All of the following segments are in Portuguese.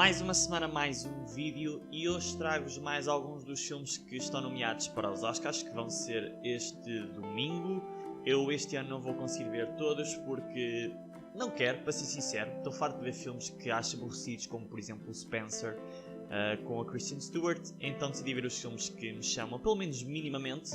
Mais uma semana, mais um vídeo, e hoje trago-vos mais alguns dos filmes que estão nomeados para os Oscars, que vão ser este domingo. Eu este ano não vou conseguir ver todos porque não quero, para ser sincero. Estou farto de ver filmes que acho aborrecidos, como por exemplo o Spencer, com a Kristen Stewart, então decidi ver os filmes que me chamam, pelo menos minimamente.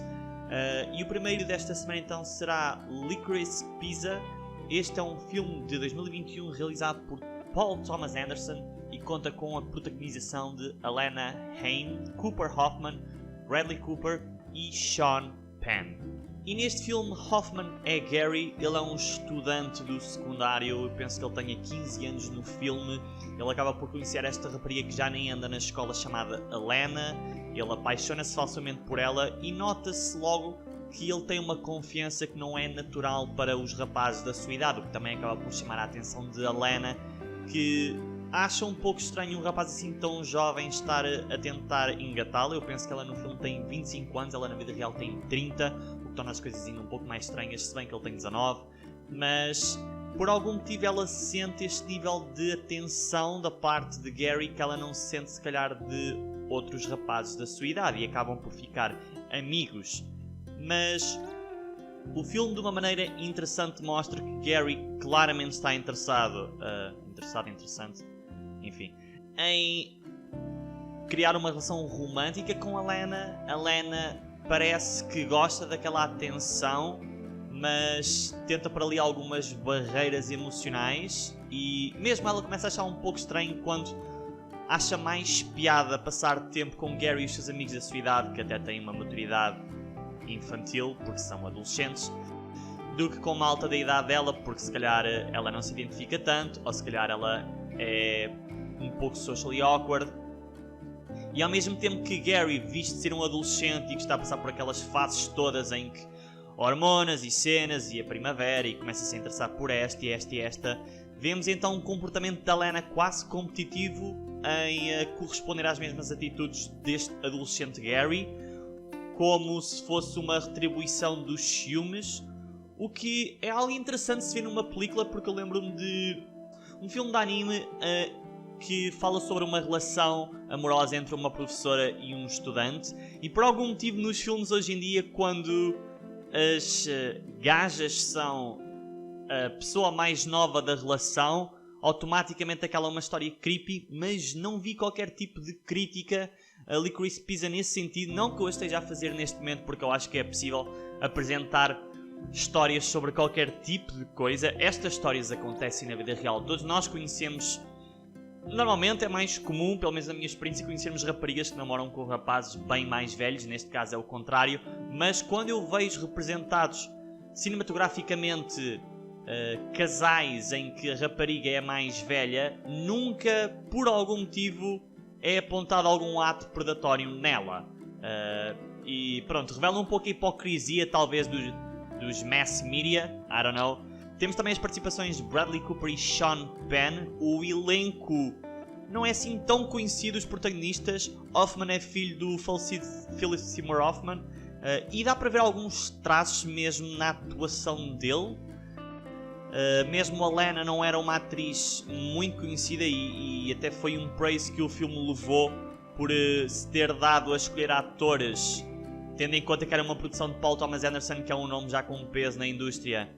E o primeiro desta semana então será Licorice Pizza. Este é um filme de 2021 realizado por Paul Thomas Anderson e conta com a protagonização de Alana Haim, Cooper Hoffman, Bradley Cooper e Sean Penn. E neste filme Hoffman é Gary, ele é um estudante do secundário, eu penso que ele tenha 15 anos no filme. Ele acaba por conhecer esta rapariga que já nem anda na escola, chamada Alana. Ele apaixona-se falsamente por ela e nota-se logo que ele tem uma confiança que não é natural para os rapazes da sua idade, o que também acaba por chamar a atenção de Alana, que acha um pouco estranho um rapaz assim tão jovem estar a tentar engatá-la. Eu penso que ela no filme tem 25 anos, ela na vida real tem 30, o que torna as coisas ainda um pouco mais estranhas, se bem que ele tem 19. Mas por algum motivo ela sente este nível de atenção da parte de Gary que ela não sente se calhar de outros rapazes da sua idade, e acabam por ficar amigos. Mas o filme de uma maneira interessante mostra que Gary claramente está interessado, em criar uma relação romântica com Alana. Alana parece que gosta daquela atenção, mas tenta por ali algumas barreiras emocionais, e mesmo ela começa a achar um pouco estranho quando acha mais piada passar tempo com Gary e os seus amigos da sua idade, que até têm uma maturidade infantil, porque são adolescentes, do que com uma malta da idade dela, porque se calhar ela não se identifica tanto, ou se calhar ela é um pouco socially awkward. E ao mesmo tempo que Gary, visto ser um adolescente e que está a passar por aquelas fases todas em que hormonas e cenas e a primavera, e começa a se interessar por esta e esta e esta, vemos então um comportamento da Alana quase competitivo em corresponder às mesmas atitudes deste adolescente Gary, como se fosse uma retribuição dos ciúmes, o que é algo interessante se ver numa película, porque eu lembro-me de um filme de anime que fala sobre uma relação amorosa entre uma professora e um estudante, e por algum motivo nos filmes hoje em dia, quando as gajas são a pessoa mais nova da relação, automaticamente aquela é uma história creepy, mas não vi qualquer tipo de crítica a Licorice Pizza nesse sentido. Não que eu esteja a fazer neste momento, porque eu acho que é possível apresentar histórias sobre qualquer tipo de coisa. Estas histórias acontecem na vida real, todos nós conhecemos. Normalmente é mais comum, pelo menos na minha experiência, conhecermos raparigas que namoram com rapazes bem mais velhos, neste caso é o contrário, mas quando eu vejo representados cinematograficamente casais em que a rapariga é mais velha, nunca, por algum motivo, é apontado algum ato predatório nela. E pronto, revela um pouco a hipocrisia, talvez, dos mass media, I don't know. Temos também as participações de Bradley Cooper e Sean Penn. O elenco não é assim tão conhecido, os protagonistas. Hoffman é filho do falecido Philip Seymour Hoffman, e dá para ver alguns traços mesmo na atuação dele. Mesmo a Alana não era uma atriz muito conhecida, e até foi um praise que o filme levou por se ter dado a escolher atores, tendo em conta que era uma produção de Paul Thomas Anderson, que é um nome já com peso na indústria.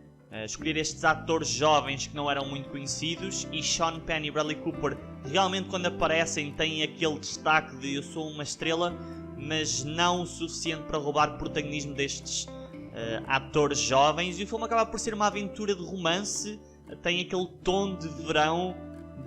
Escolher estes atores jovens que não eram muito conhecidos, e Sean Penn e Bradley Cooper realmente quando aparecem têm aquele destaque de eu sou uma estrela, mas não o suficiente para roubar protagonismo destes atores jovens. E o filme acaba por ser uma aventura de romance, tem aquele tom de verão,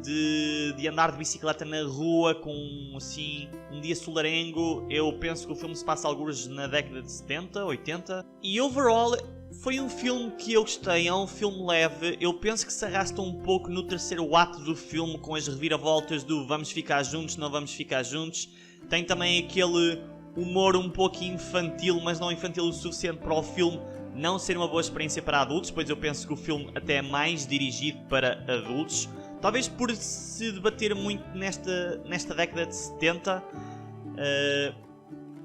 de andar de bicicleta na rua com assim um dia solarengo. Eu penso que o filme se passa alguns na década de 70, 80, e overall foi um filme que eu gostei. É um filme leve, eu penso que se arrasta um pouco no terceiro ato do filme, com as reviravoltas do vamos ficar juntos, não vamos ficar juntos. Tem também aquele humor um pouco infantil, mas não infantil o suficiente para o filme não ser uma boa experiência para adultos, pois eu penso que o filme até é mais dirigido para adultos. Talvez por se debater muito nesta década de 70,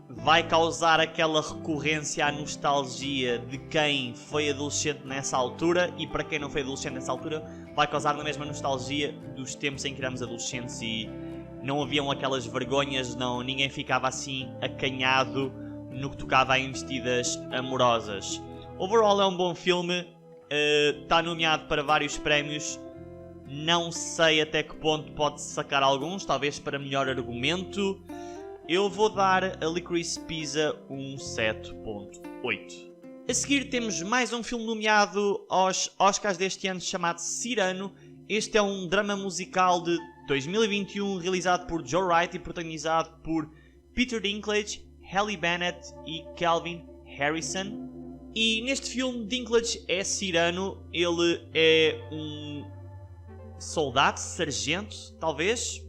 vai causar aquela recorrência à nostalgia de quem foi adolescente nessa altura, e para quem não foi adolescente nessa altura vai causar na mesma nostalgia dos tempos em que éramos adolescentes e não haviam aquelas vergonhas, não, ninguém ficava assim acanhado no que tocava a investidas amorosas. Overall é um bom filme, está nomeado para vários prémios, não sei até que ponto pode sacar alguns, talvez para melhor argumento. Eu vou dar a Licorice Pizza um 7.8. A seguir temos mais um filme nomeado aos Oscars deste ano chamado Cyrano. Este é um drama musical de 2021 realizado por Joe Wright e protagonizado por Peter Dinklage, Halle Bennett e Calvin Harrison. E neste filme Dinklage é Cyrano, ele é um soldado, sargento, talvez.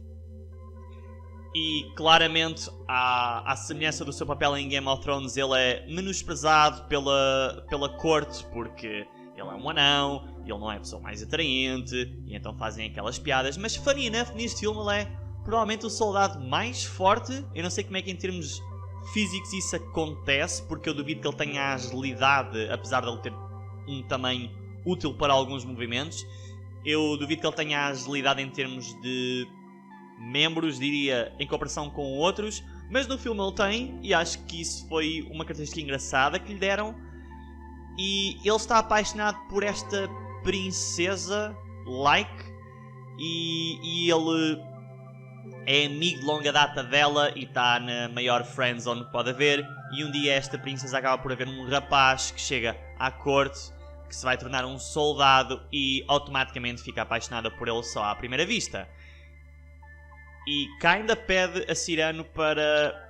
E claramente, à semelhança do seu papel em Game of Thrones, ele é menosprezado pela corte, porque ele é um anão, ele não é a pessoa mais atraente, e então fazem aquelas piadas. Mas funny enough, neste filme ele é provavelmente o soldado mais forte. Eu não sei como é que em termos físicos isso acontece, porque eu duvido que ele tenha agilidade, apesar de ele ter um tamanho útil para alguns movimentos. Eu duvido que ele tenha agilidade em termos de membros, diria, em comparação com outros, mas no filme ele tem, e acho que isso foi uma característica engraçada que lhe deram. E ele está apaixonado por esta princesa, e ele é amigo de longa data dela e está na maior friendzone que pode haver. E um dia esta princesa acaba por haver um rapaz que chega à corte, que se vai tornar um soldado e automaticamente fica apaixonada por ele só à primeira vista. E kinda pede a Cyrano para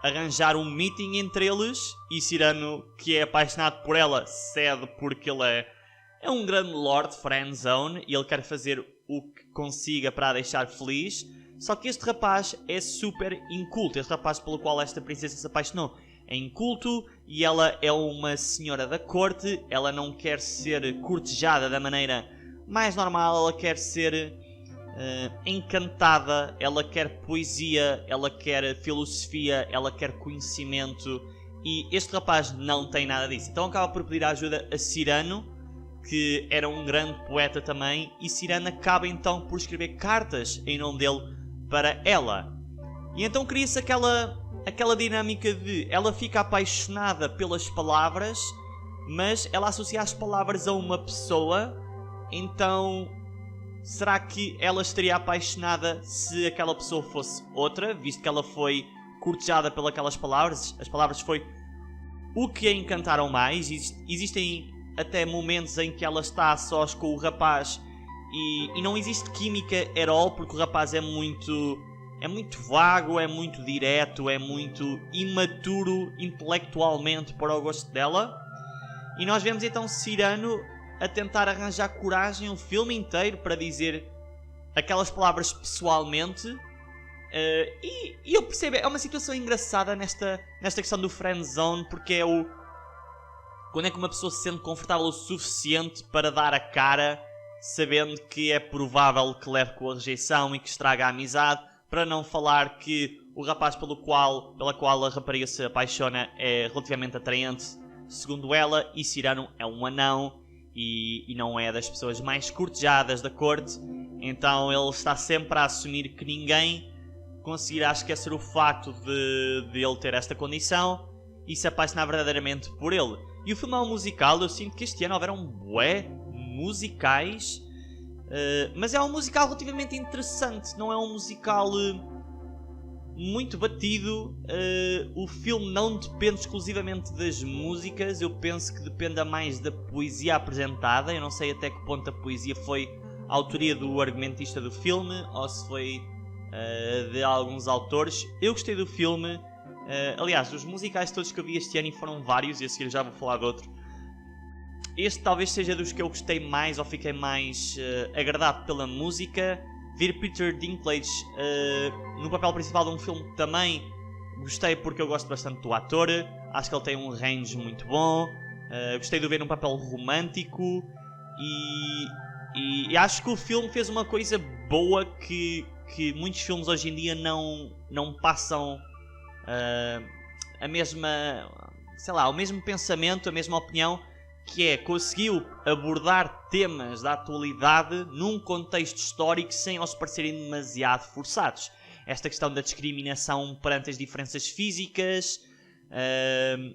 arranjar um meeting entre eles, e Cyrano, que é apaixonado por ela, cede porque ele é um grande lord friendzone e ele quer fazer o que consiga para a deixar feliz. Só que este rapaz é super inculto, este rapaz pelo qual esta princesa se apaixonou é inculto e ela é uma senhora da corte, ela não quer ser cortejada da maneira mais normal, ela quer ser encantada, ela quer poesia, ela quer filosofia, ela quer conhecimento, e este rapaz não tem nada disso. Então acaba por pedir ajuda a Cyrano, que era um grande poeta também, e Cyrano acaba então por escrever cartas em nome dele para ela. E então cria-se aquela dinâmica de ela fica apaixonada pelas palavras, mas ela associa as palavras a uma pessoa. Então será que ela estaria apaixonada se aquela pessoa fosse outra, visto que ela foi cortejada pelas palavras? As palavras foi o que a encantaram mais. Existem até momentos em que ela está a sós com o rapaz e não existe química at all, porque o rapaz é muito vago, é muito direto, é muito imaturo intelectualmente para o gosto dela. E nós vemos então Cyrano a tentar arranjar coragem o filme inteiro para dizer aquelas palavras pessoalmente. E eu percebo, é uma situação engraçada nesta questão do friendzone, porque quando é que uma pessoa se sente confortável o suficiente para dar a cara, sabendo que é provável que leve com a rejeição e que estraga a amizade, para não falar que o rapaz pela qual a rapariga se apaixona é relativamente atraente, segundo ela, e Cyrano é um anão e não é das pessoas mais cortejadas da corte. Então ele está sempre a assumir que ninguém conseguirá esquecer o facto de ele ter esta condição e se apaixonar verdadeiramente por ele. E o filme é um musical. Eu sinto que este ano houveram bué musicais, mas é um musical relativamente interessante. Não é um musical muito batido. O filme não depende exclusivamente das músicas. Eu penso que depende mais da poesia apresentada. Eu não sei até que ponto a poesia foi a autoria do argumentista do filme ou se foi de alguns autores. Eu gostei do filme. Aliás, os musicais todos que eu vi este ano, e foram vários, e a seguir já vou falar de outro, este talvez seja dos que eu gostei mais ou fiquei mais agradado pela música. Ver Peter Dinklage no papel principal de um filme também gostei, porque eu gosto bastante do ator. Acho que ele tem um range muito bom. Gostei de o ver num papel romântico e acho que o filme fez uma coisa boa que muitos filmes hoje em dia não passam a mesma, sei lá, o mesmo pensamento, a mesma opinião que é, conseguiu abordar temas da atualidade num contexto histórico sem eles parecerem demasiado forçados. Esta questão da discriminação perante as diferenças físicas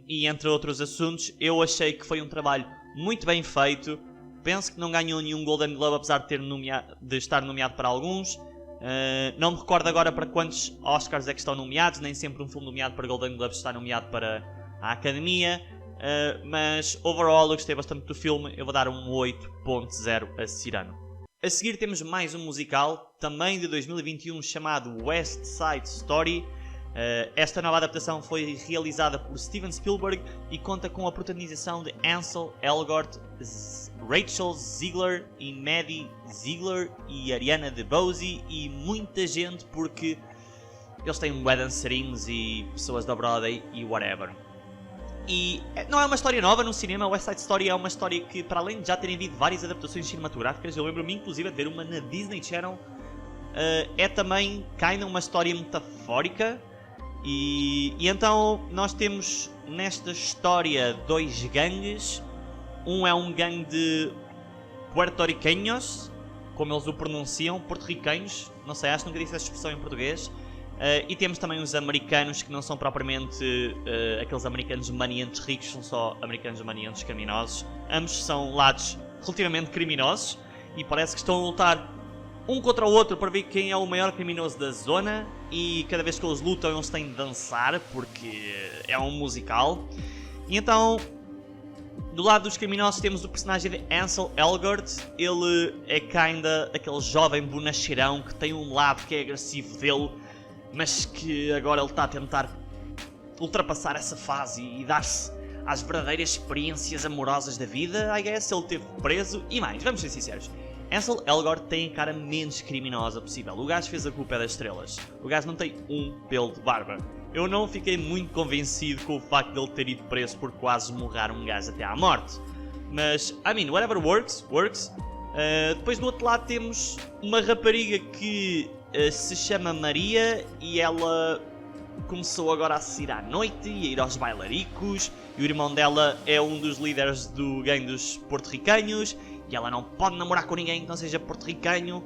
e entre outros assuntos, eu achei que foi um trabalho muito bem feito. Penso que não ganhou nenhum Golden Globe, apesar de estar nomeado para alguns. Não me recordo agora para quantos Oscars é que estão nomeados, nem sempre um filme nomeado para Golden Globes está nomeado para a Academia. Mas overall eu gostei bastante do filme, eu vou dar um 8.0 a Cyrano. A seguir temos mais um musical, também de 2021, chamado West Side Story. Esta nova adaptação foi realizada por Steven Spielberg e conta com a protagonização de Ansel Elgort, Rachel Zegler e Maddie Ziegler e Ariana DeBose e muita gente, porque eles têm bué dançarinos e pessoas da Broadway e whatever. E não é uma história nova no cinema. West Side Story é uma história que, para além de já terem havido várias adaptações cinematográficas, eu lembro-me inclusive de ver uma na Disney Channel, é também kinda uma história metafórica. E então nós temos nesta história dois gangues. Um é um gangue de puertorriqueños, como eles o pronunciam, porto-riquenhos, não sei, acho que nunca disse essa expressão em português. E temos também os americanos, que não são propriamente aqueles americanos maniantes ricos, são só americanos maniantes criminosos. Ambos são lados relativamente criminosos e parece que estão a lutar um contra o outro para ver quem é o maior criminoso da zona. E cada vez que eles lutam eles têm de dançar, porque é um musical. E então, do lado dos criminosos temos o personagem de Ansel Elgort. Ele é kinda aquele jovem bonacheirão que tem um lado que é agressivo dele, mas que agora ele está a tentar ultrapassar essa fase e dar-se às verdadeiras experiências amorosas da vida. I guess ele esteve preso e mais, vamos ser sinceros, Ansel Elgort tem a cara menos criminosa possível. O gajo fez a culpa das estrelas. O gajo não tem um pelo de barba. Eu não fiquei muito convencido com o facto de ele ter ido preso por quase morrar um gajo até à morte. Mas, I mean, whatever works, works. Depois do outro lado temos uma rapariga que se chama Maria e ela começou agora a sair à noite e a ir aos bailaricos. E o irmão dela é um dos líderes do gangue dos porto-riquenhos e ela não pode namorar com ninguém que não seja porto-riquenho.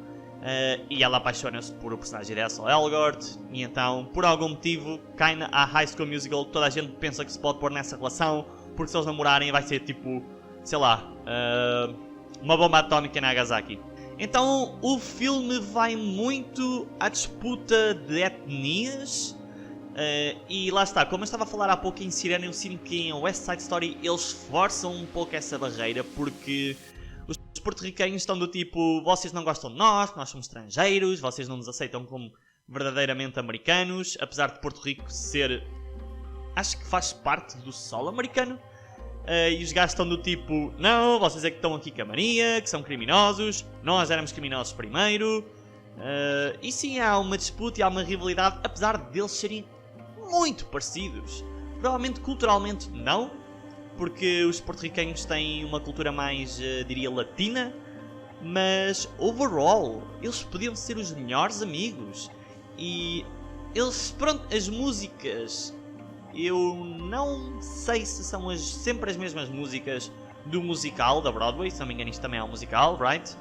E ela apaixona-se por o personagem de Ansel Elgort. E então, por algum motivo, kinda a High School Musical, toda a gente pensa que se pode pôr nessa relação, porque se eles namorarem vai ser tipo, sei lá, uma bomba atómica em Nagasaki. Então o filme vai muito à disputa de etnias. E lá está, como eu estava a falar há pouco em Cyrano, eu sinto que em West Side Story eles forçam um pouco essa barreira, porque os porto-riquenhos estão do tipo, vocês não gostam de nós somos estrangeiros, vocês não nos aceitam como verdadeiramente americanos, apesar de Porto Rico ser, acho que faz parte do solo americano. E os gajos estão do tipo, não, vocês é que estão aqui com a mania, que são criminosos, nós éramos criminosos primeiro. E sim, há uma disputa e há uma rivalidade, apesar deles serem muito parecidos. Provavelmente culturalmente não, porque os porto-riquenhos têm uma cultura mais, diria, latina. Mas overall, eles podiam ser os melhores amigos. E eles, pronto, as músicas, eu não sei se são sempre as mesmas músicas do musical da Broadway. Se não me engano, isto também é um musical, right?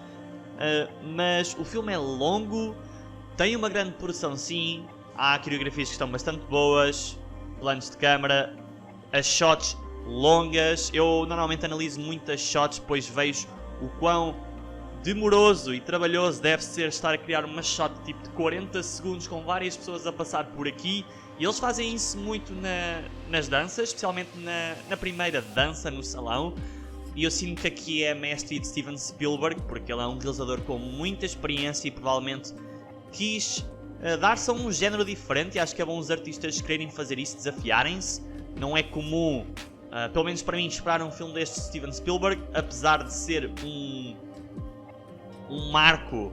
Mas o filme é longo, tem uma grande produção sim, há coreografias que estão bastante boas, planos de câmara, as shots longas. Eu normalmente analiso muitas shots, pois vejo o quão demoroso e trabalhoso deve ser estar a criar uma shot tipo de 40 segundos com várias pessoas a passar por aqui. E eles fazem isso muito nas danças, especialmente na primeira dança no salão. E eu sinto que aqui é mestre de Steven Spielberg, porque ele é um realizador com muita experiência e provavelmente quis dar-se a um género diferente. E acho que é bom os artistas quererem fazer isso, desafiarem-se. Não é comum, pelo menos para mim, esperar um filme deste de Steven Spielberg, apesar de ser um marco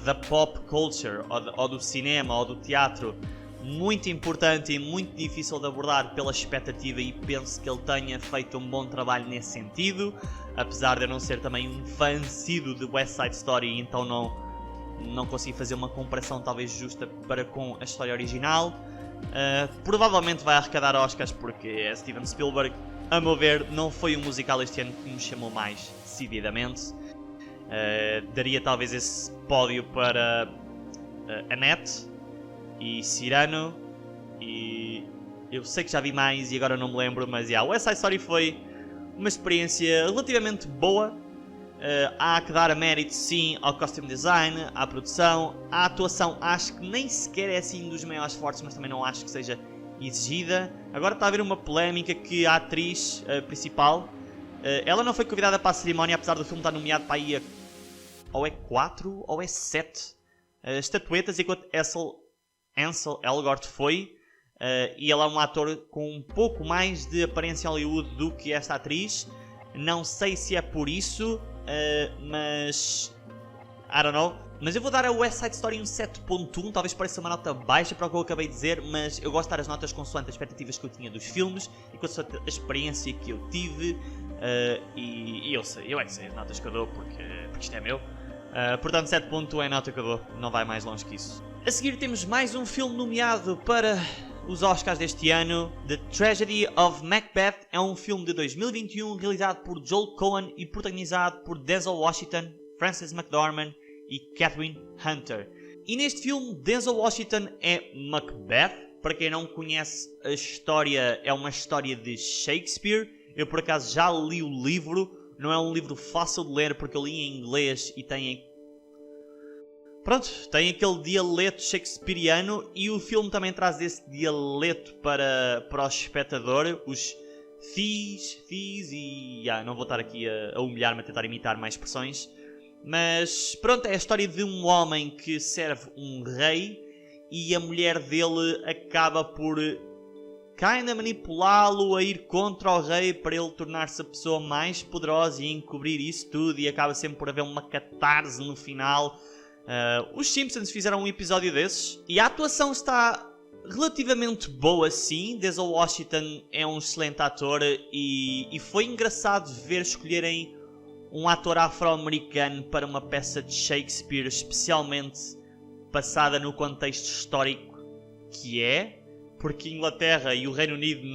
da pop culture, ou do cinema, ou do teatro, muito importante e muito difícil de abordar pela expectativa, e penso que ele tenha feito um bom trabalho nesse sentido, apesar de eu não ser também um fã síduo de West Side Story, então não consegui fazer uma comparação talvez justa para com a história original. Provavelmente vai arrecadar Oscars porque é Steven Spielberg a meu ver, não foi um musical este ano que me chamou mais decididamente. Daria talvez esse pódio para Annette e Cyrano, e eu sei que já vi mais e agora não me lembro, mas o West Side Story foi uma experiência relativamente boa. Há que dar a mérito sim ao costume design, à produção, à atuação. Acho que nem sequer é assim dos maiores fortes, mas também não acho que seja exigida. Agora está a haver uma polémica que a atriz principal, ela não foi convidada para a cerimónia, apesar do filme estar nomeado para aí ou é 4 ou é 7 estatuetas, enquanto Ansel Elgort foi. E ele é um ator com um pouco mais de aparência em Hollywood do que esta atriz. Não sei se é por isso, mas I don't know. Mas eu vou dar a West Side Story um 7.1, talvez pareça uma nota baixa para o que eu acabei de dizer, mas eu gosto de dar as notas consoante as expectativas que eu tinha dos filmes e consoante a experiência que eu tive. E eu é que sei as notas que eu dou porque isto é meu. Portanto, 7.1 é a nota que eu dou, não vai mais longe que isso. A seguir temos mais um filme nomeado para os Oscars deste ano. The Tragedy of Macbeth é um filme de 2021 realizado por Joel Coen e protagonizado por Denzel Washington, Frances McDormand e Catherine Hunter. E neste filme, Denzel Washington é Macbeth. Para quem não conhece a história, é uma história de Shakespeare. Eu por acaso já li o livro. Não é um livro fácil de ler porque eu li em inglês e tem aquele dialeto shakespeariano, e o filme também traz esse dialeto para o espectador. Os fees e... não vou estar aqui a humilhar-me a tentar imitar mais expressões. Mas pronto, é a história de um homem que serve um rei e a mulher dele acaba por manipulá-lo a ir contra o rei para ele tornar-se a pessoa mais poderosa e encobrir isso tudo, e acaba sempre por haver uma catarse no final. Os Simpsons fizeram um episódio desses e a atuação está relativamente boa sim. Denzel Washington é um excelente ator e foi engraçado ver escolherem um ator afro-americano para uma peça de Shakespeare, especialmente passada no contexto histórico que é, porque Inglaterra e o Reino Unido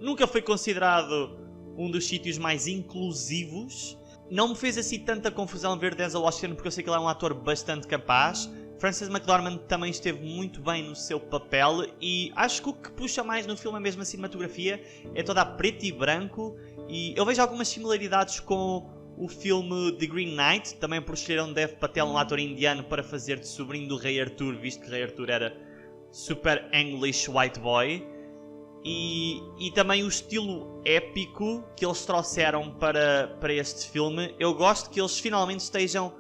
nunca foi considerado um dos sítios mais inclusivos. Não me fez assim tanta confusão ver Denzel Washington, porque eu sei que ele é um ator bastante capaz. Frances McDormand também esteve muito bem no seu papel, e acho que o que puxa mais no filme é mesmo a cinematografia. É toda a preto e branco, e eu vejo algumas similaridades com o filme The Green Knight, também por escolheram Dev Patel, um ator indiano, para fazer de sobrinho do Rei Arthur, visto que Rei Arthur era super English white boy. E também o estilo épico que eles trouxeram para este filme. Eu gosto que eles finalmente estejam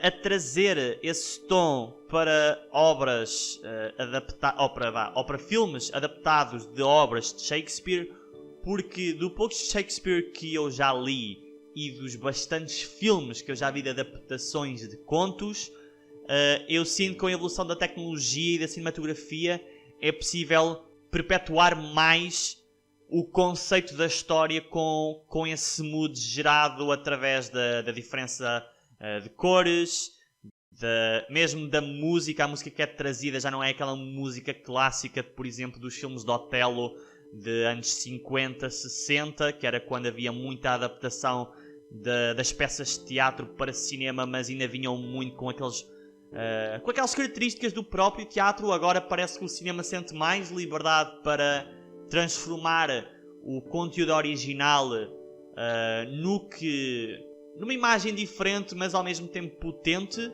a trazer esse tom para obras para filmes adaptados de obras de Shakespeare, porque do pouco de Shakespeare que eu já li e dos bastantes filmes que eu já vi de adaptações de contos, eu sinto que com a evolução da tecnologia e da cinematografia é possível perpetuar mais o conceito da história com esse mood gerado através da diferença de cores, mesmo da música. A música que é trazida já não é aquela música clássica, por exemplo, dos filmes de Otelo de anos 50, 60, que era quando havia muita adaptação das peças de teatro para cinema, mas ainda vinham muito com aquelas características do próprio teatro. Agora parece que o cinema sente mais liberdade para transformar o conteúdo original numa imagem diferente, mas ao mesmo tempo potente,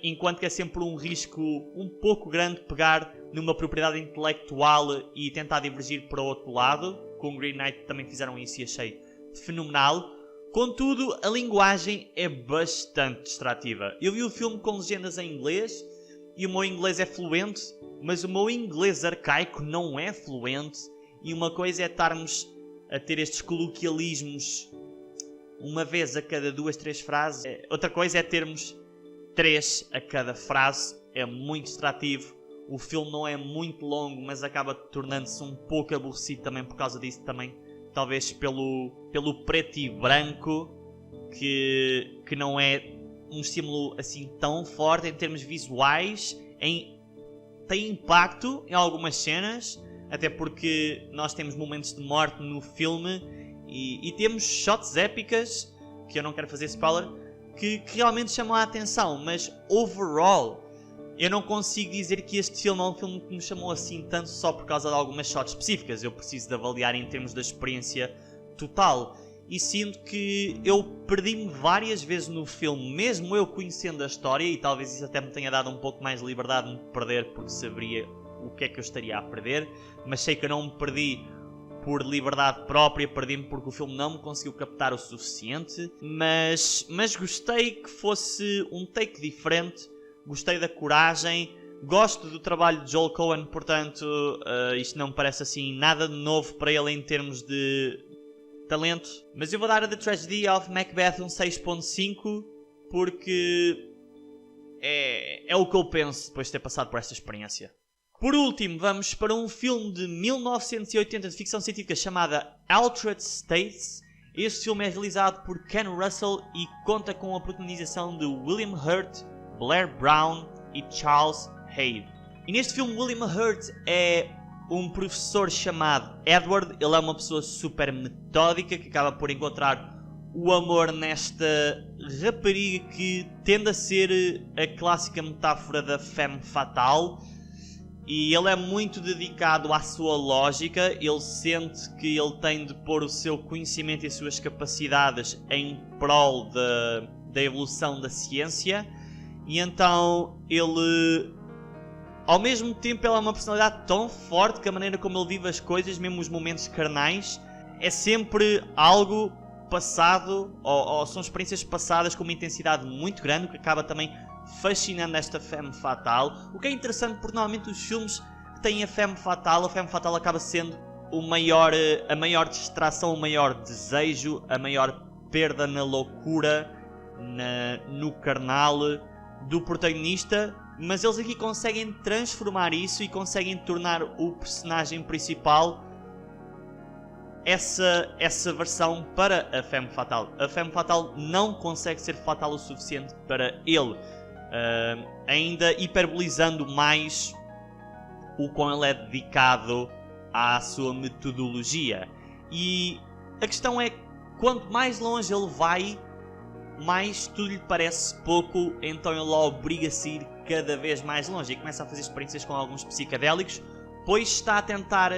enquanto que é sempre um risco um pouco grande pegar numa propriedade intelectual e tentar divergir para o outro lado. Com o Green Knight também fizeram isso e achei fenomenal. Contudo, a linguagem é bastante distrativa. Eu vi o filme com legendas em inglês e o meu inglês é fluente, mas o meu inglês arcaico não é fluente. E uma coisa é estarmos a ter estes coloquialismos uma vez a cada 2, 3 frases. Outra coisa é termos 3 a cada frase. É muito distrativo. O filme não é muito longo, mas acaba tornando-se um pouco aborrecido também por causa disso também. Talvez pelo preto e branco, que não é um estímulo assim tão forte em termos visuais. Tem impacto em algumas cenas, até porque nós temos momentos de morte no filme e temos shots épicas, que eu não quero fazer spoiler, que realmente chamam a atenção, mas overall eu não consigo dizer que este filme é um filme que me chamou assim tanto só por causa de algumas shots específicas. Eu preciso de avaliar em termos da experiência total. E sinto que eu perdi-me várias vezes no filme, mesmo eu conhecendo a história, e talvez isso até me tenha dado um pouco mais de liberdade de me perder, porque saberia o que é que eu estaria a perder, mas sei que eu não me perdi por liberdade própria, perdi-me porque o filme não me conseguiu captar o suficiente, mas gostei que fosse um take diferente, gostei da coragem, gosto do trabalho de Joel Cohen, portanto isto não me parece assim nada de novo para ele em termos de talento, mas eu vou dar a The Tragedy of Macbeth um 6.5 porque é o que eu penso depois de ter passado por esta experiência. Por último, vamos para um filme de 1980 de ficção científica chamada Altered States. Este filme é realizado por Ken Russell e conta com a protagonização de William Hurt, Blair Brown e Charles Haid. E neste filme William Hurt é um professor chamado Edward. Ele é uma pessoa super metódica que acaba por encontrar o amor nesta rapariga que tende a ser a clássica metáfora da femme fatale. E ele é muito dedicado à sua lógica, ele sente que ele tem de pôr o seu conhecimento e as suas capacidades em prol da evolução da ciência. E então ele, ao mesmo tempo, ele é uma personalidade tão forte que a maneira como ele vive as coisas, mesmo os momentos carnais, é sempre algo passado, ou são experiências passadas com uma intensidade muito grande, o que acaba também fascinando esta femme fatale. O que é interessante porque normalmente os filmes que têm a femme fatale acaba sendo a maior distração, o maior desejo, a maior perda na loucura, no carnal do protagonista, mas eles aqui conseguem transformar isso e conseguem tornar o personagem principal essa versão para a femme fatale. A femme fatale não consegue ser fatal o suficiente para ele, ainda hiperbolizando mais o quão ele é dedicado à sua metodologia. E a questão é, quanto mais longe ele vai, mais tudo lhe parece pouco, então ele obriga-se a ir cada vez mais longe e começa a fazer experiências com alguns psicadélicos, pois está a tentar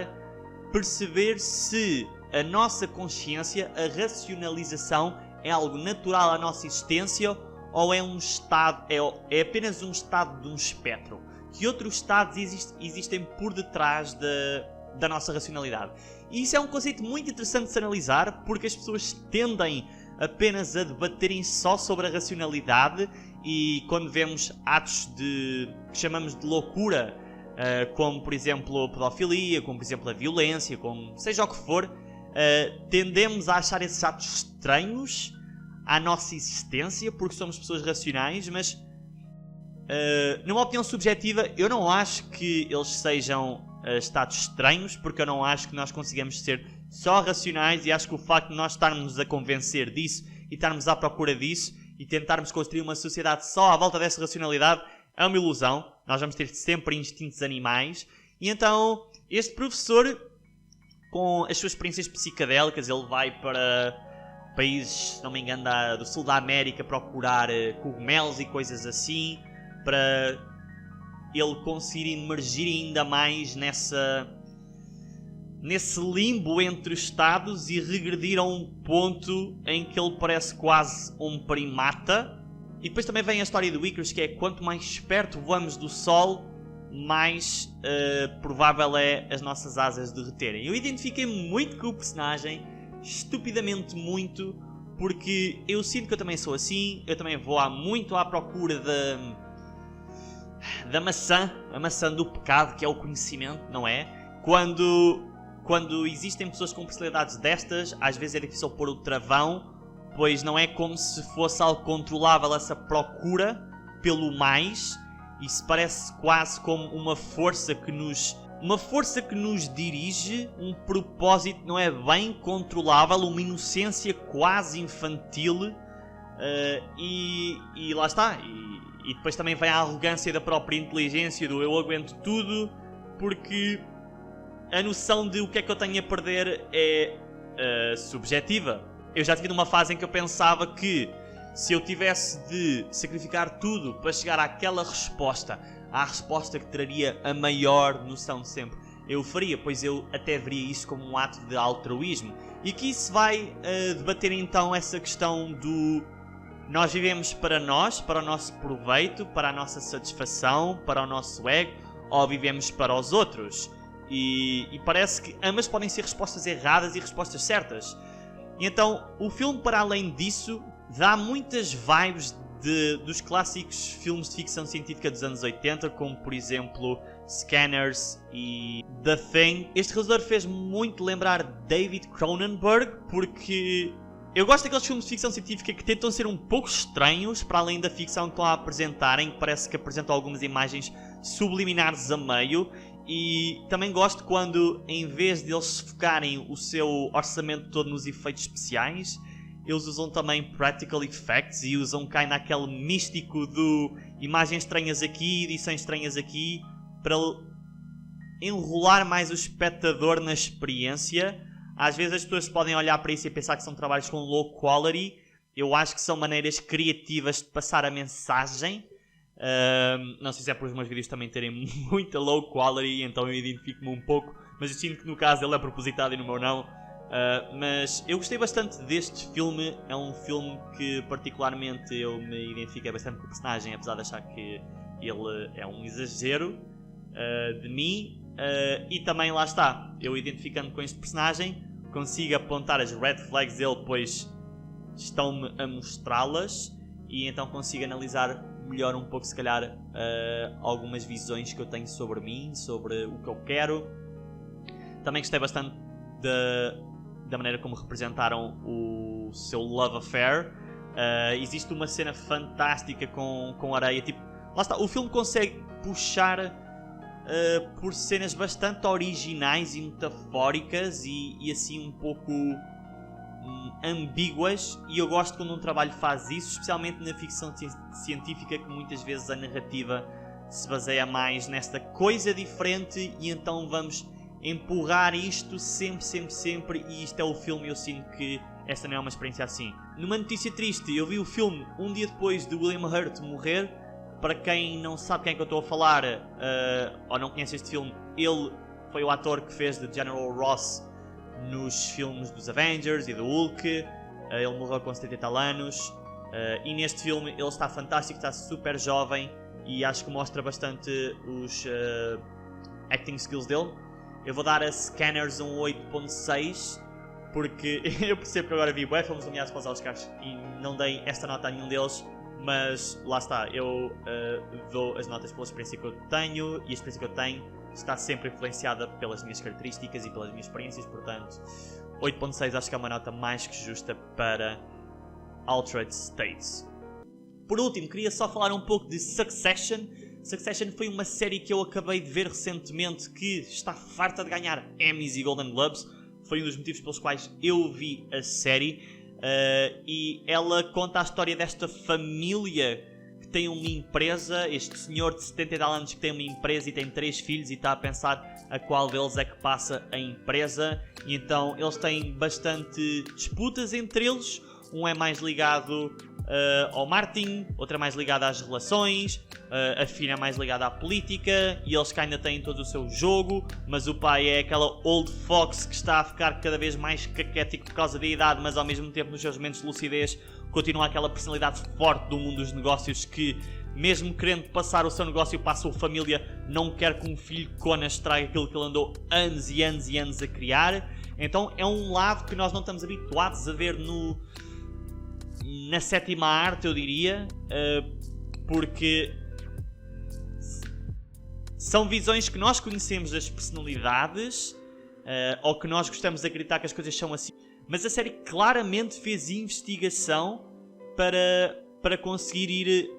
perceber se a nossa consciência, a racionalização, é algo natural à nossa existência ou é um estado, é apenas um estado de um espectro. Que outros estados existem por detrás da nossa racionalidade. E isso é um conceito muito interessante de se analisar, porque as pessoas tendem apenas a debaterem só sobre a racionalidade, e quando vemos atos que chamamos de loucura, como por exemplo a pedofilia, como por exemplo a violência, como seja o que for, tendemos a achar esses atos estranhos à nossa existência, porque somos pessoas racionais, mas numa opinião subjetiva eu não acho que eles sejam estados estranhos, porque eu não acho que nós consigamos ser só racionais, e acho que o facto de nós estarmos a convencer disso e estarmos à procura disso e tentarmos construir uma sociedade só à volta dessa racionalidade é uma ilusão. Nós vamos ter sempre instintos animais. E então este professor, com as suas experiências psicadélicas, ele vai para países, se não me engano, do sul da América procurar cogumelos e coisas assim, para ele conseguir emergir ainda mais nesse limbo entre os estados e regredir a um ponto em que ele parece quase um primata. E depois também vem a história do Icarus, que é quanto mais perto voamos do Sol, mais provável é as nossas asas derreterem. Eu identifiquei-me muito com o personagem, estupidamente muito, porque eu sinto que eu também sou assim. Eu também vou muito à procura da maçã, a maçã do pecado, que é o conhecimento, não é? Quando existem pessoas com personalidades destas, às vezes é difícil pôr o travão, pois não é como se fosse algo controlável essa procura pelo mais. Isso parece quase como uma força que nos dirige, um propósito não é bem controlável, uma inocência quase infantil, e lá está. E depois também vem a arrogância da própria inteligência, do eu aguento tudo, porque a noção de o que é que eu tenho a perder é subjetiva. Eu já tive numa fase em que eu pensava que se eu tivesse de sacrificar tudo para chegar àquela resposta, à resposta que traria a maior noção de sempre, eu faria, pois eu até veria isso como um ato de altruísmo. E aqui se vai debater então essa questão do nós vivemos para nós, para o nosso proveito, para a nossa satisfação, para o nosso ego, ou vivemos para os outros. E parece que ambas podem ser respostas erradas e respostas certas. E então o filme, para além disso, dá muitas vibes dos clássicos filmes de ficção científica dos anos 80, como por exemplo Scanners e The Thing. Este realizador fez muito lembrar David Cronenberg, porque eu gosto daqueles filmes de ficção científica que tentam ser um pouco estranhos, para além da ficção que estão a apresentarem, que parece que apresentam algumas imagens subliminares a meio. E também gosto quando, em vez de eles focarem o seu orçamento todo nos efeitos especiais, eles usam também practical effects e usam cá naquele místico do imagens estranhas aqui, edições estranhas aqui, para enrolar mais o espectador na experiência. Às vezes as pessoas podem olhar para isso e pensar que são trabalhos com low quality. Eu acho que são maneiras criativas de passar a mensagem. Não sei se é por os meus vídeos também terem muita low quality, então eu identifico-me um pouco, mas eu sinto que no caso ele é propositado e no meu não. Mas eu gostei bastante deste filme. É um filme que particularmente eu me identifiquei bastante com o personagem, apesar de achar que ele é um exagero de mim. E também lá está, eu identificando com este personagem consigo apontar as red flags dele, pois estão-me a mostrá-las, e então consigo analisar melhor um pouco, se calhar, algumas visões que eu tenho sobre mim, sobre o que eu quero. Também gostei bastante da maneira como representaram o seu love affair. Existe uma cena fantástica com areia, tipo, lá está, o filme consegue puxar por cenas bastante originais e metafóricas e assim um pouco ambíguas, e eu gosto quando um trabalho faz isso, especialmente na ficção científica, que muitas vezes a narrativa se baseia mais nesta coisa diferente e então vamos empurrar isto sempre, e isto é o filme, e eu sinto que esta não é uma experiência assim. Numa notícia triste, eu vi o filme um dia depois de William Hurt morrer. Para quem não sabe quem é que eu estou a falar, ou não conhece este filme, ele foi o ator que fez de General Ross nos filmes dos Avengers e do Hulk. Ele morreu com 70 e tal anos, e neste filme ele está fantástico, está super jovem, e acho que mostra bastante os acting skills dele. Eu vou dar a Scanners um 8.6, porque eu percebo que agora vi bué filmes nomeados para os Oscars e não dei esta nota a nenhum deles. Mas lá está, eu dou as notas pela experiência que eu tenho, e a experiência que eu tenho está sempre influenciada pelas minhas características e pelas minhas experiências, portanto 8.6 acho que é uma nota mais que justa para Altered States. Por último, queria só falar um pouco de Succession. Succession foi uma série que eu acabei de ver recentemente, que está farta de ganhar Emmys e Golden Globes. Foi um dos motivos pelos quais eu vi a série. E ela conta a história desta família que tem uma empresa, este senhor de 70 e tal anos que tem uma empresa e tem 3 filhos e está a pensar a qual deles é que passa a empresa, e então eles têm bastante disputas entre eles. Um é mais ligado ao marketing, outro é mais ligado às relações, a filha é mais ligada à política, e eles que ainda têm todo o seu jogo, mas o pai é aquela old fox que está a ficar cada vez mais caquético por causa da idade, mas ao mesmo tempo nos seus momentos de lucidez continua aquela personalidade forte do mundo dos negócios que, mesmo querendo passar o seu negócio para a sua família, não quer que um filho Cona estrague aquilo que ele andou anos e anos e anos a criar. Então é um lado que nós não estamos habituados a ver na sétima arte, eu diria, porque são visões que nós conhecemos das personalidades, ou que nós gostamos de acreditar que as coisas são assim, mas a série claramente fez investigação para conseguir ir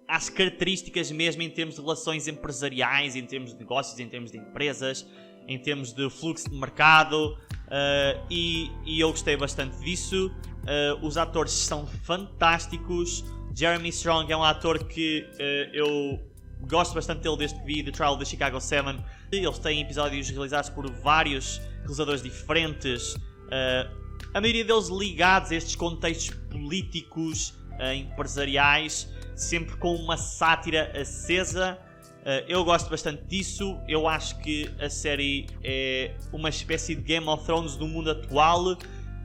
às características mesmo em termos de relações empresariais, em termos de negócios, em termos de empresas, em termos de fluxo de mercado, e eu gostei bastante disso. Os atores são fantásticos. Jeremy Strong é um ator que eu gosto bastante dele desde que vi The Trial of the Chicago 7. Eles têm episódios realizados por vários realizadores diferentes, a maioria deles ligados a estes contextos políticos, empresariais, sempre com uma sátira acesa. Eu gosto bastante disso. Eu acho que a série é uma espécie de Game of Thrones do mundo atual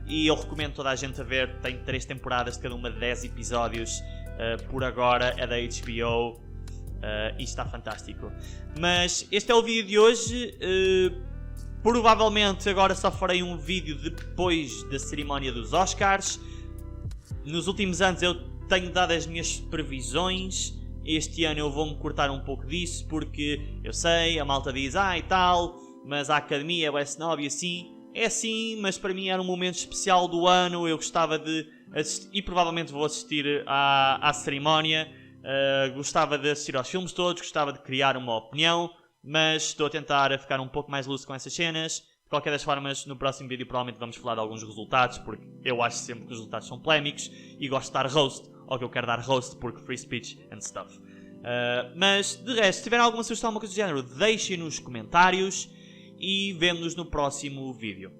e eu recomendo toda a gente a ver. Tem 3 temporadas de cada uma de 10 episódios. Por agora é da HBO e está fantástico. Mas este é o vídeo de hoje. Provavelmente agora só farei um vídeo depois da cerimónia dos Oscars. Nos últimos anos eu tenho dado as minhas previsões. Este ano eu vou-me cortar um pouco disso, porque eu sei, a malta diz e tal, mas a academia é snob e assim. É assim, mas para mim era um momento especial do ano, eu gostava de assistir, e provavelmente vou assistir à cerimónia. Gostava de assistir aos filmes todos, gostava de criar uma opinião, mas estou a tentar ficar um pouco mais lúcido com essas cenas. De qualquer das formas, no próximo vídeo provavelmente vamos falar de alguns resultados, porque eu acho sempre que os resultados são polémicos e gosto de dar roast, ou que eu quero dar roast porque free speech and stuff. Mas de resto, se tiverem alguma sugestão, alguma coisa do género, deixem nos comentários e vemo-nos no próximo vídeo.